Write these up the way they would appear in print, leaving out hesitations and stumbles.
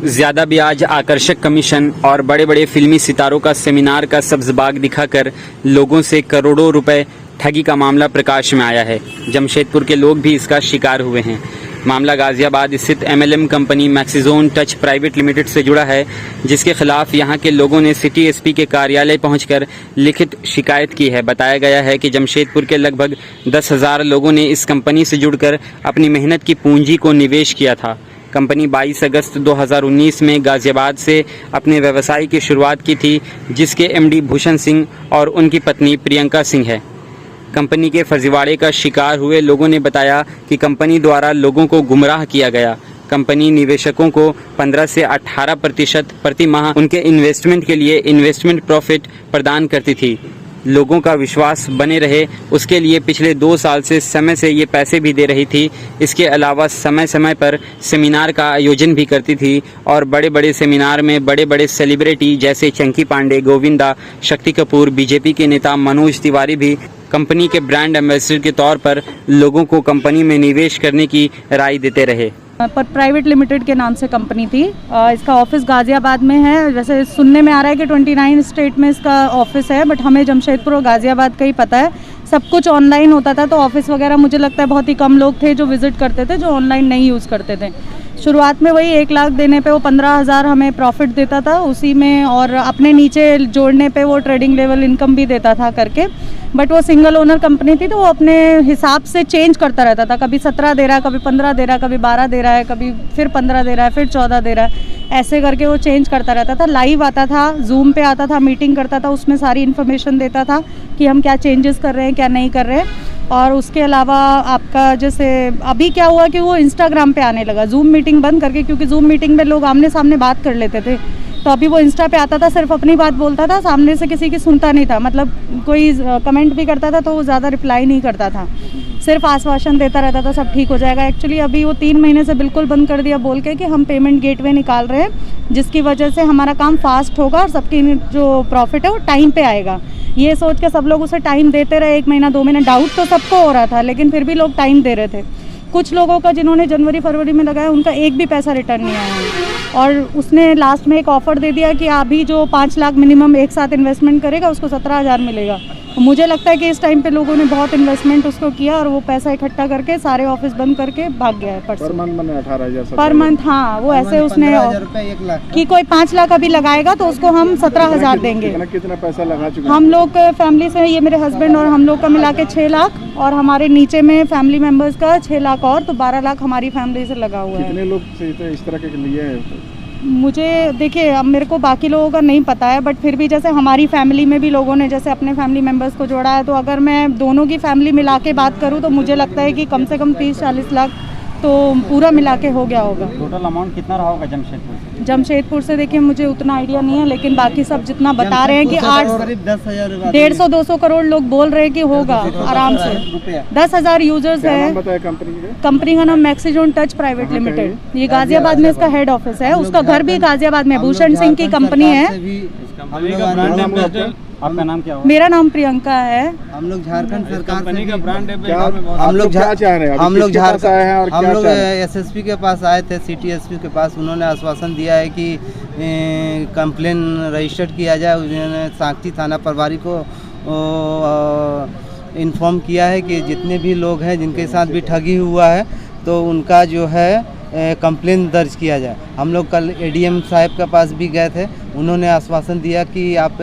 ज़्यादा ब्याज, आकर्षक कमीशन और बड़े बड़े फिल्मी सितारों का सेमिनार का सब्ज़बाग दिखाकर लोगों से करोड़ों रुपए ठगी का मामला प्रकाश में आया है। जमशेदपुर के लोग भी इसका शिकार हुए हैं। मामला गाजियाबाद स्थित MLM company Maxizone touch private limited से जुड़ा है, जिसके खिलाफ यहां के लोगों ने सिटी SP के कार्यालय पहुंचकर लिखित शिकायत की है। बताया गया है कि जमशेदपुर के लगभग 10,000 लोगों ने इस कंपनी से जुड़कर अपनी मेहनत की पूंजी को निवेश किया था। कंपनी 22 अगस्त 2019 में गाजियाबाद से अपने व्यवसाय की शुरुआत की थी, जिसके MD भूषण सिंह और उनकी पत्नी प्रियंका सिंह है। कंपनी के फर्जीवाड़े का शिकार हुए लोगों ने बताया कि कंपनी द्वारा लोगों को गुमराह किया गया। कंपनी निवेशकों को 15 से 18% प्रति माह उनके इन्वेस्टमेंट के लिए इन्वेस्टमेंट प्रॉफिट प्रदान करती थी। लोगों का विश्वास बने रहे उसके लिए पिछले 2 साल से समय से ये पैसे भी दे रही थी। इसके अलावा समय समय पर सेमिनार का आयोजन भी करती थी और बड़े बड़े सेमिनार में बड़े बड़े सेलिब्रिटी जैसे चंकी पांडे, गोविंदा, शक्ति कपूर, BJP के नेता मनोज तिवारी भी कंपनी के ब्रांड एम्बेसडर के तौर पर लोगों को कंपनी में निवेश करने की राय देते रहे। पर प्राइवेट लिमिटेड के नाम से कंपनी थी। इसका ऑफिस गाज़ियाबाद में है। वैसे सुनने में आ रहा है कि 29 स्टेट में इसका ऑफिस है, बट हमें जमशेदपुर और गाज़ियाबाद का ही पता है। सब कुछ ऑनलाइन होता था, तो ऑफिस वगैरह मुझे लगता है बहुत ही कम लोग थे जो विजिट करते थे, जो ऑनलाइन नहीं यूज़ करते थे। शुरुआत में वही 1 लाख देने पे वो 15,000 हमें प्रॉफिट देता था उसी में, और अपने नीचे जोड़ने पे वो ट्रेडिंग लेवल इनकम भी देता था करके। बट वो सिंगल ओनर कंपनी थी, तो वो अपने हिसाब से चेंज करता रहता था। कभी 17 दे रहा है, कभी 15 दे रहा है, कभी 12 दे रहा है, कभी फिर 15 दे रहा है, फिर 14 दे रहा है। ऐसे करके वो चेंज करता रहता था। लाइव आता था, जूम पे आता था, मीटिंग करता था, उसमें सारी इन्फॉर्मेशन देता था कि हम क्या चेंजेस कर रहे हैं, क्या नहीं कर रहे हैं। और उसके अलावा आपका जैसे अभी क्या हुआ कि वो इंस्टाग्राम पे आने लगा, जूम मीटिंग बंद करके, क्योंकि जूम मीटिंग में लोग आमने सामने बात कर लेते थे। तो अभी वो इंस्टा पे आता था, सिर्फ अपनी बात बोलता था, सामने से किसी की सुनता नहीं था। मतलब कोई कमेंट भी करता था तो वो ज़्यादा रिप्लाई नहीं करता था, सिर्फ आश्वासन देता रहता था सब ठीक हो जाएगा। एक्चुअली अभी वो 3 महीने से बिल्कुल बंद कर दिया, बोल के कि हम पेमेंट गेटवे निकाल रहे हैं, जिसकी वजह से हमारा काम फास्ट होगा और सबकी जो प्रॉफिट है वो टाइम पे आएगा। ये सोच के सब लोग उसे टाइम देते रहे, 1 महीना 2 महीना। डाउट तो सबको हो रहा था, लेकिन फिर भी लोग टाइम दे रहे थे। कुछ लोगों का जिन्होंने जनवरी फरवरी में लगाया, उनका एक भी पैसा रिटर्न नहीं आया। और उसने लास्ट में एक ऑफ़र दे दिया कि अभी जो 5 लाख मिनिमम एक साथ इन्वेस्टमेंट करेगा उसको 17,000 मिलेगा। मुझे लगता है कि इस टाइम पे लोगों ने बहुत इन्वेस्टमेंट उसको किया और वो पैसा इकट्ठा करके सारे ऑफिस बंद करके भाग गया है। पर मंथ मैंने 18,000 पर मंथ, हाँ वो ऐसे उसने कि कोई 5 लाख अभी लगाएगा तो उसको हम 17,000 देंगे। कितना पैसा लगा चुके हम लोग फैमिली से, ये मेरे हस्बैंड और हम लोग का मिला के 6 लाख, और हमारे नीचे में फैमिली मेम्बर्स का 6 लाख और, तो 12 लाख हमारी फैमिली से लगा हुआ है। कितने लोग इस तरह के लिए हैं? मुझे देखिए, अब मेरे को बाकी लोगों का नहीं पता है, बट फिर भी जैसे हमारी फैमिली में भी लोगों ने जैसे अपने फैमिली मेम्बर्स को जोड़ा है, तो अगर मैं दोनों की फैमिली मिला के बात करूँ तो मुझे लगता है कि कम से कम 30-40 लाख तो पूरा मिला के हो गया होगा। टोटल अमाउंट कितना रहा होगा जमशेदपुर से? जमशेदपुर से देखिए मुझे उतना आइडिया नहीं है, लेकिन बाकी सब जितना बता रहे हैं कि 150-200 करोड़ लोग बोल रहे हैं कि होगा आराम से। 10,000 यूजर्स है। कंपनी का नाम मैक्सिजोन टच प्राइवेट लिमिटेड, ये गाजियाबाद में इसका हेड ऑफिस है। उसका घर भी गाजियाबाद में, भूषण सिंह की कंपनी है। आपका नाम क्या हुआ? मेरा नाम प्रियंका है। हम लोग झारखंड सरकार कंपनी का ब्रांड हम लोग झारखंड SSP के पास आए थे, सिटी SP के पास। उन्होंने आश्वासन दिया है कि कंप्लेन रजिस्टर्ड किया जाए। उन्होंने साक्ची थाना प्रभारी को इन्फॉर्म किया है कि जितने भी लोग हैं जिनके साथ भी ठगी हुआ है तो उनका जो है कंप्लेन दर्ज किया जाए। हम लोग कल ADM साहब के पास भी गए थे। उन्होंने आश्वासन दिया कि आप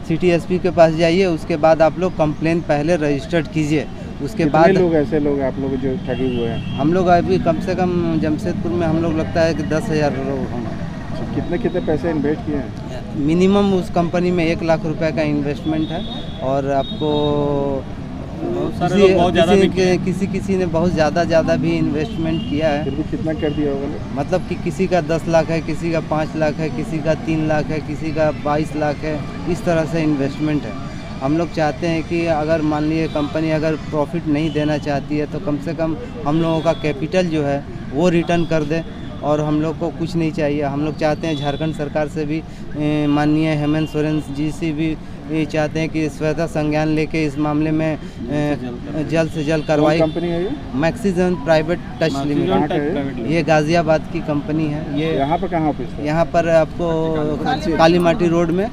सिटी SP के पास जाइए, उसके बाद आप लोग कंप्लेन पहले रजिस्टर्ड कीजिए। उसके बाद लोग ऐसे लोग आप लोग जो ठगी हुए हैं? हम लोग अभी कम से कम जमशेदपुर में हम लोग लगता है कि 10,000 लोग होंगे। कितने पैसे इन्वेस्ट किए हैं? मिनिमम उस कंपनी में 1 लाख रुपए का इन्वेस्टमेंट है, और आपको किसी ने बहुत ज़्यादा भी इन्वेस्टमेंट किया है। फिर भी कितना कर दिया होगा? मतलब कि किसी का 10 लाख है, किसी का 5 लाख है, किसी का 3 लाख है, किसी का 22 लाख है। इस तरह से इन्वेस्टमेंट है। हम लोग चाहते हैं कि अगर मान लीजिए कंपनी अगर प्रॉफिट नहीं देना चाहती है तो कम से कम हम लोगों का कैपिटल जो है वो रिटर्न कर दे, और हम लोग को कुछ नहीं चाहिए। हम लोग चाहते हैं झारखंड सरकार से भी माननीय हेमंत सोरेन जी से भी ये चाहते हैं कि स्वतः संज्ञान लेके इस मामले में जल्द से जल्द कार्रवाई। कंपनी है ये? मैक्सिजन प्राइवेट टच कहाँ लिमिटेड, का है? ये गाजियाबाद की कंपनी है। ये यहाँ पर कहाँ ऑफिस है? यहाँ पर आपको काली माटी रोड में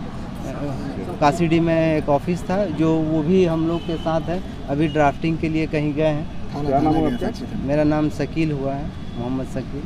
कासीडी में एक ऑफिस था, जो वो भी हम लोग के साथ है। अभी ड्राफ्टिंग के लिए कहीं गए हैं। क्या नाम है आपका? मेरा नाम शकील हुआ है, मोहम्मद शकील।